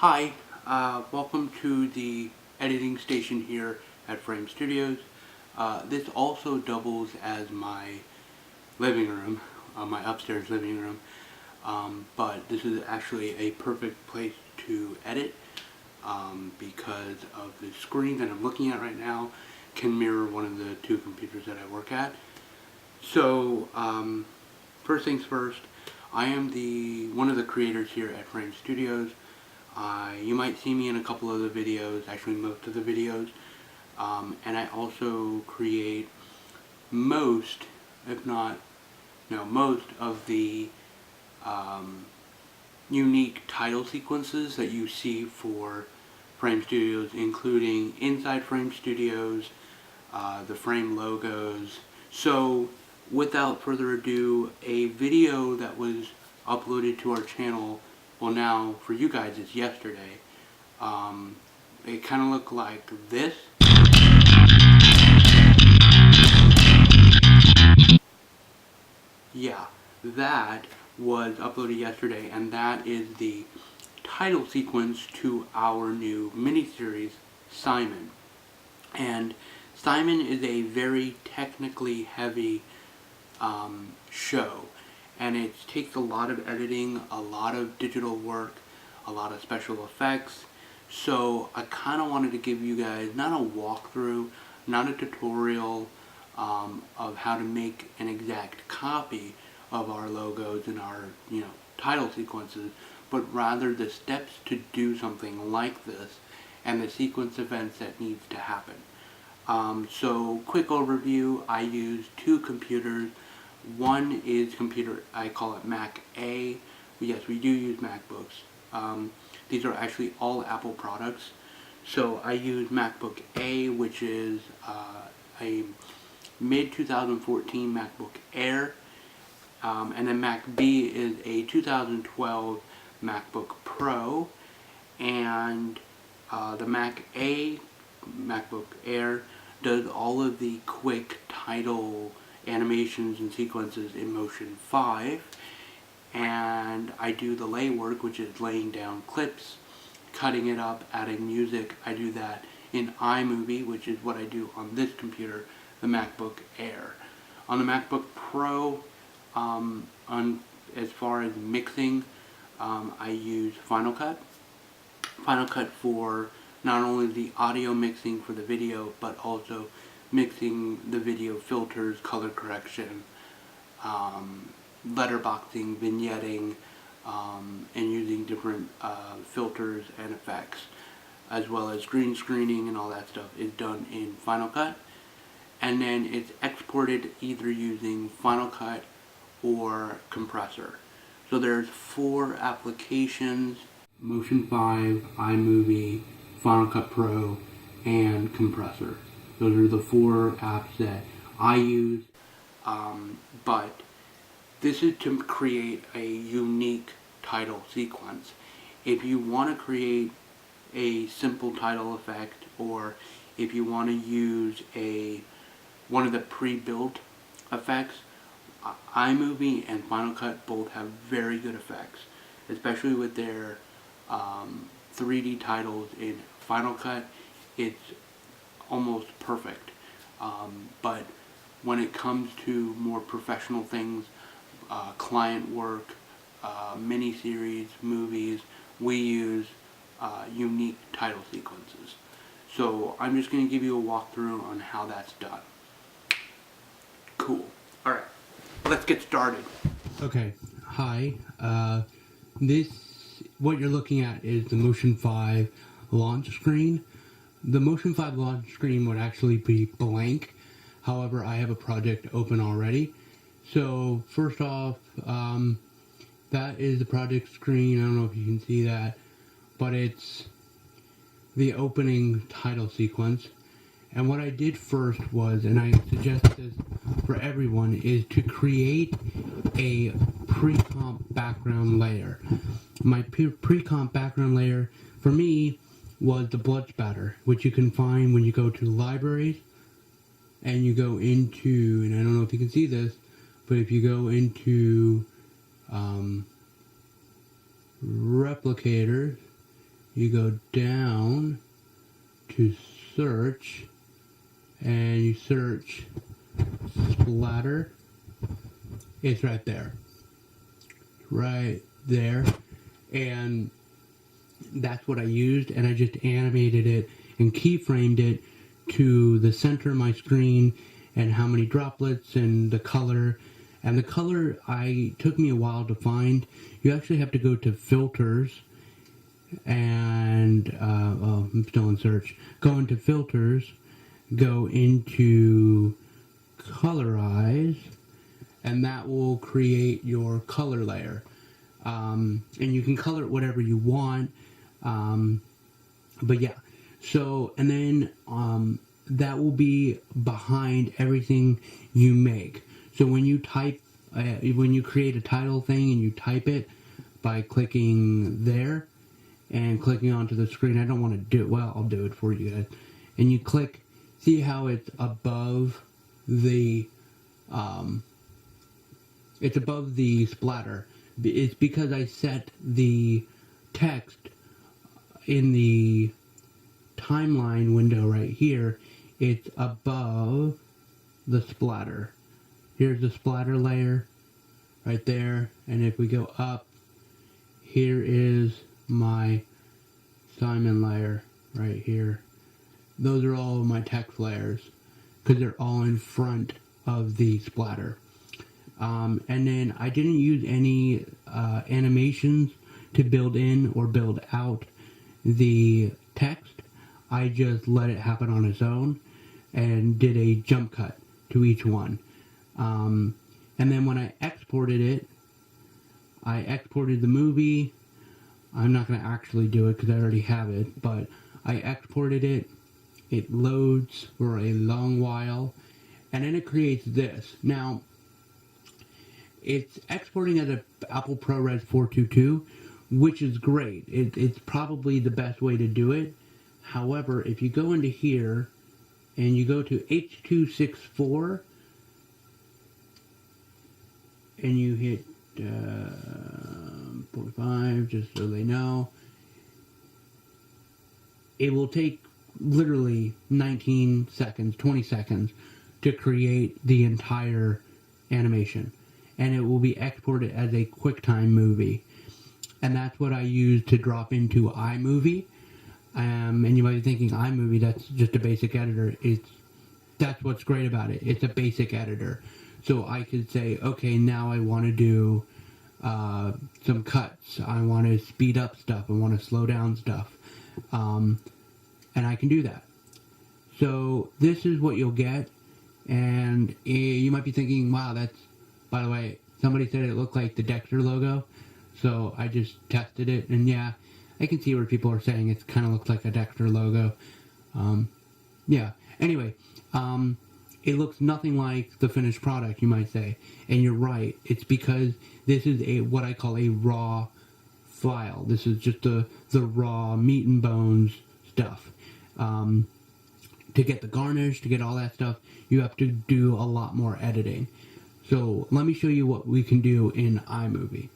Hi, welcome to the editing station here at Frame Studios. This also doubles as my living room, my upstairs living room, but this is actually a perfect place to edit because of the screen that I'm looking at right now can mirror one of the two computers that I work at. So, first things first, I am one of the creators here at Frame Studios. You might see me in a couple of the videos, actually most of the videos, and I also create most, if not, no, most of the unique title sequences that you see for Frame Studios, including inside Frame Studios, the Frame logos. So, without further ado, a video that was uploaded to our channel, well now for you guys it's yesterday, it kind of looked like this. Yeah, that was uploaded yesterday, and that is the title sequence to our new miniseries, Simon. And Simon is a very technically heavy show, and it takes a lot of editing, a lot of digital work, a lot of special effects. So I kind of wanted to give you guys not a walkthrough, not a tutorial of how to make an exact copy of our logos and our title sequences, but rather the steps to do something like this and the sequence events that needs to happen. So quick overview, I use two computers. One is computer, I call it Mac A. Yes, we do use MacBooks. These are actually all Apple products. So I use MacBook A, which is a mid-2014 MacBook Air. And then Mac B is a 2012 MacBook Pro. And the Mac A, MacBook Air, does all of the quick title animations and sequences in Motion 5, and I do the lay work, which is laying down clips, cutting it up, adding music. I do that in iMovie, which is what I do on this computer, the MacBook Air. On the MacBook Pro, as far as mixing, I use Final Cut. Final Cut for not only the audio mixing for the video, but also mixing the video filters, color correction, letterboxing, vignetting, and using different filters and effects, as well as green screening and all that stuff is done in Final Cut. And then it's exported either using Final Cut or Compressor. So there's 4 applications: Motion 5, iMovie, Final Cut Pro, and Compressor. Those are the 4 apps that I use, but this is to create a unique title sequence. If you want to create a simple title effect, or if you want to use one of the pre-built effects, iMovie and Final Cut both have very good effects, especially with their 3D titles in Final Cut. It's almost perfect, but when it comes to more professional things, client work, miniseries, movies, we use unique title sequences. So I'm just going to give you a walkthrough on how that's done. Cool. Alright, let's get started. Okay, hi. What you're looking at is the Motion 5 launch screen. The Motion 5 launch screen would actually be blank. However, I have a project open already. So first off, that is the project screen. I don't know if you can see that, but it's the opening title sequence. And what I did first was, and I suggest this for everyone, is to create a pre-comp background layer. My pre-comp background layer, for me, was the blood spatter, which you can find when you go to libraries, and you go into, and I don't know if you can see this, but if you go into Replicator, you go down to search, and you search splatter. It's right there. Right there. And that's what I used, and I just animated it and keyframed it to the center of my screen and how many droplets and the color. And the color took me a while to find. You actually have to go to filters and I'm still in search. Go into filters, go into colorize, and that will create your color layer. And you can color it whatever you want. But yeah, so, and then that will be behind everything you make. So when you type, when you create a title thing and you type it by clicking there and clicking onto the screen, I don't want to do it, well, I'll do it for you guys. And you click, see how it's above the splatter. It's because I set the text in the timeline window right here. It's above the splatter. Here's the splatter layer right there, and if we go up, here is my Simon layer right here. Those are all of my text layers because they're all in front of the splatter. And then I didn't use any animations to build in or build out the text. I just let it happen on its own and did a jump cut to each one. And then when I exported it, I exported the movie. I'm not going to actually do it because I already have it, but I exported it. It loads for a long while, and then it creates this. Now, it's exporting as a Apple ProRes 422, which is great. It's probably the best way to do it. However, if you go into here and you go to H.264 and you hit 45, just so they know, it will take literally 19 seconds, 20 seconds to create the entire animation. And it will be exported as a QuickTime movie. And that's what I use to drop into iMovie. And you might be thinking, iMovie, that's just a basic editor. That's what's great about it. It's a basic editor. So I could say, okay, now I want to do some cuts. I want to speed up stuff. I want to slow down stuff. And I can do that. So this is what you'll get. And you might be thinking, wow, that's, by the way, somebody said it looked like the Dexter logo. So I just tested it. And yeah, I can see where people are saying it kind of looks like a Dexter logo. Yeah. Anyway, it looks nothing like the finished product, you might say. And you're right. It's because this is what I call a raw file. This is just the raw meat and bones stuff. To get the garnish, to get all that stuff, you have to do a lot more editing. So let me show you what we can do in iMovie.